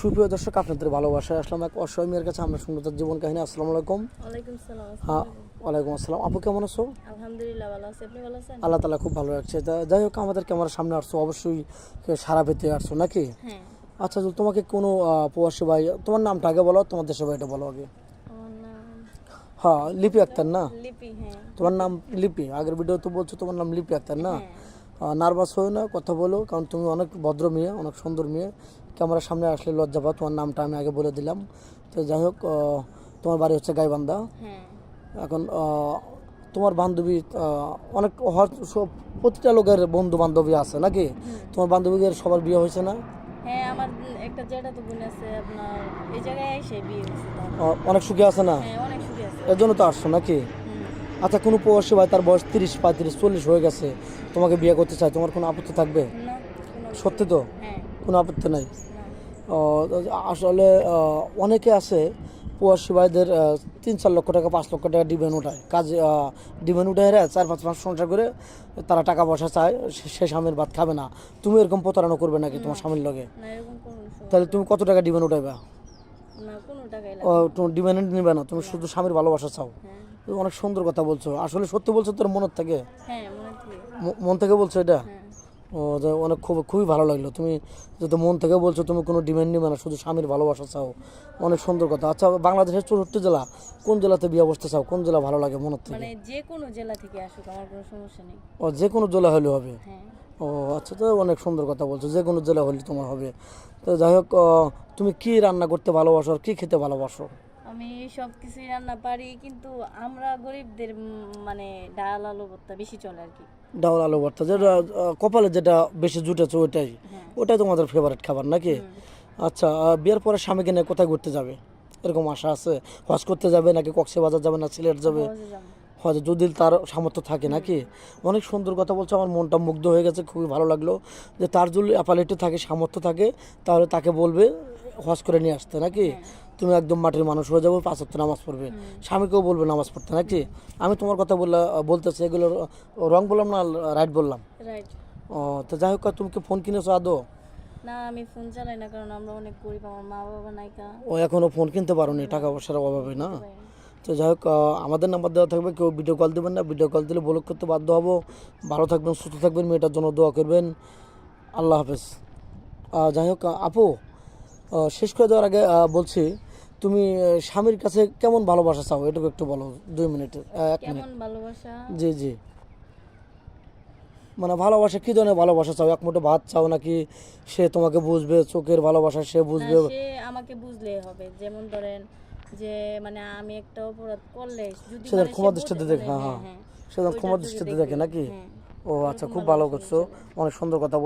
সুপ্রিয় দর্শক, আপনাদের ভালোবাসায় আসলাম এক অসহায় মেয়ের কাছে। আমরা শুনবো তার জীবন কাহিনী। আসসালামু আলাইকুম। ওয়ালাইকুম সালাম। হ্যাঁ, ওয়ালাইকুম আসসালাম। আপু কেমন আছো? আলহামদুলিল্লাহ ভালো আছি, আপনি ভালো আছেন? আল্লাহ তালা খুব ভালো রাখছে। যাই হোক, আমাদের ক্যামেরার সামনে আসছো, অবশ্যই সারা পেতে আসছো নাকি? হ্যাঁ। আচ্ছা, তো তোমাকে কোনো প্রবাসী ভাই, তোমার নামটা আগে বলো, তোমার দেশের ভাইটা বলো আগে। আমার নাম হ্যাঁ, লিপি আক্তার না? লিপি। হ্যাঁ। তোমার নাম লিপি, আগের ভিডিও তো বলছো তোমার নাম লিপি আক্তার না? হ্যাঁ। নার্ভাস হয়ে না, কথা বলো, কারণ তুমি অনেক ভদ্র মেয়ে, অনেক সুন্দর মেয়ে। ক্যামেরার সামনে আসলে লজ্জা পাও। তোমার নামটা আমি আগে বলে দিলাম। তো যাই হোক, তোমার বাড়ি হচ্ছে গাইবান্ধা। হ্যাঁ। এখন তোমার বান্ধবী অনেক সব প্রতিটা লোকের বন্ধু বান্ধবী আছে নাকি? তোমার বান্ধবীদের সবার বিয়ে হয়েছে না? হ্যাঁ, আমার একটা জ্যাঠাতো বোন আছে, আপনার এই জায়গায় এসে বিয়ে হয়েছে তার। অনেক সুখী আছে না? হ্যাঁ, অনেক সুখী আছে। এর জন্য তো আসছো নাকি? হুম। আচ্ছা, কোনো প্রবাসী ভাই তার বয়স 30, 35, 40 হয়ে গেছে, তোমাকে বিয়ে করতে চায়, তোমার কোনো আপত্তি থাকবে? না, কোনো সত্যি তো? হ্যাঁ। কোনো আপত্তি নাই? না। আসলে অনেকে আছে প্রবাসী ভাইদের 3-4 লক্ষ টাকা 5 লক্ষ টাকা ডিমান্ড উঠায়, কাজে ডিমান্ড উঠায় 4-5 মাস সংসার করে তারা টাকা পয়সা চায়, সে স্বামীর ভাত খাবে না। তুমি এরকম প্রতারণা করবে নাকি তোমার স্বামীর লগে? না, এরকম কোনো সমস্যা তাহলে তুমি কত টাকা ডিমান্ড উঠাইবা? না, কোনো টাকাই লাগে না। তুমি ডিমান্ড নিবে না, তুমি শুধু স্বামীর ভালোবাসা চাও। হ্যাঁ। তুমি অনেক সুন্দর কথা বলছো, আসলে সত্যি বলছো তোর মনের থেকে? হ্যাঁ, মনে থেকে। মন থেকে বলছো এটা? হ্যাঁ। অনেক খুবই ভালো লাগলো। তুমি যদি মন থেকে বলছো তুমি কোনো ডিমান্ড নিবে না, শুধু স্বামীর ভালোবাসা চাও, অনেক সুন্দর কথা। আচ্ছা, বাংলাদেশের 64 জেলা, কোন জেলাতে বিয়ে বসতে চাও? কোন জেলা ভালো লাগে মনের থেকে? মানে যে কোনো জেলা থেকে আসুক, আমার কোনো সমস্যা নেই। যে কোনো জেলা হলে হবে? হ্যাঁ। আচ্ছা, তো অনেক সুন্দর কথা বলছো, যে কোনো জেলা হলে তোমার হবে। তো যাই হোক, তুমি কি রান্না করতে ভালোবাসো আর কি খেতে ভালোবাসো? আমি সব কিছুই রান্না পারি, কিন্তু আমরা গরিবদের মানে ডাল আলু ভর্তা বেশি চলে আর কি। ডাউল আলু ভর্তা, যেটা কপালে যেটা বেশি জুটেছে ওইটাই, হ্যাঁ। ওটাই তোমাদের ফেভারিট খাবার নাকি? আচ্ছা, বিয়ের পরে স্বামীকে নিয়ে কোথায় ঘুরতে যাবে এরকম আশা আছে? হজ করতে যাবে নাকি কক্সবাজার যাবে না সিলেট যাবে? সহজে যাবো। হয়তো যদি তার সামর্থ্য থাকে নাকি? অনেক সুন্দর কথা বলছো, আমার মনটা মুগ্ধ হয়ে গেছে, খুবই ভালো লাগলো। যে তার যদি অ্যাপালিটি থাকে, সামর্থ্য থাকে, তাহলে তাকে বলবে হজ করে নিয়ে আসতে নাকি? তুমি একদম মাটির মানুষ হয়ে যাবে, 5 ওয়াক্ত নামাজ পড়বে, স্বামীকেও বলবে নামাজ পড়তে নাকি? আমি তোমার কথা বলতেছি, এগুলো রং বললাম না রাইট বললাম? রাইট। তো যাই হোক, তুমি কি ফোন কিনেছো আদৌ? না, আমি ফোন চালাই না, কারণ আমরা অনেক গরিব, আমার মা বাবা নাইকা। এখনো ফোন কিনতে পারোনি, টাকা পয়সার অভাবে না? তো যাই হোক, আমাদের নাম্বার দেওয়া থাকবে, কেউ ভিডিও কল দেবেন না, ভিডিও কল দিলে ব্লক করতে বাধ্য হবো। ভালো থাকবেন, সুস্থ থাকবেন, মেয়েটার জন্য দোয়া করবেন। আল্লাহ হাফেজ। যাই হোক, আপু, শেষ করে দেওয়ার আগে বলছি, তুমি স্বামীর কাছে কেমন ভালোবাসা চাও, এটুকু একটু বলো, 2 মিনিটের 1 মিনিট। কেমন ভালোবাসা? জি জি, মানে ভালোবাসা কী ধরনের ভালোবাসা চাও? এক মুঠো ভাত চাও নাকি সে তোমাকে বুঝবে, চোখের ভালোবাসা সে না, বুঝবে? সে আমাকে বুঝলেই হবে। যেমন ধরেন যে মানে আমি একটা অপরাধ করলে যদি সে মানে সে ক্ষমা দৃষ্টিতে দেখে, হ্যাঁ হ্যাঁ হ্যাঁ, হ্যাঁ, সে ক্ষমা ওইটার চোখে দৃষ্টিতে দেখবে। দেখে নাকি? হ্যাঁ। আচ্ছা, ওরকম খুব ভালো ভালোবাসা করছো, হলে চলে। অনেক সুন্দর কথা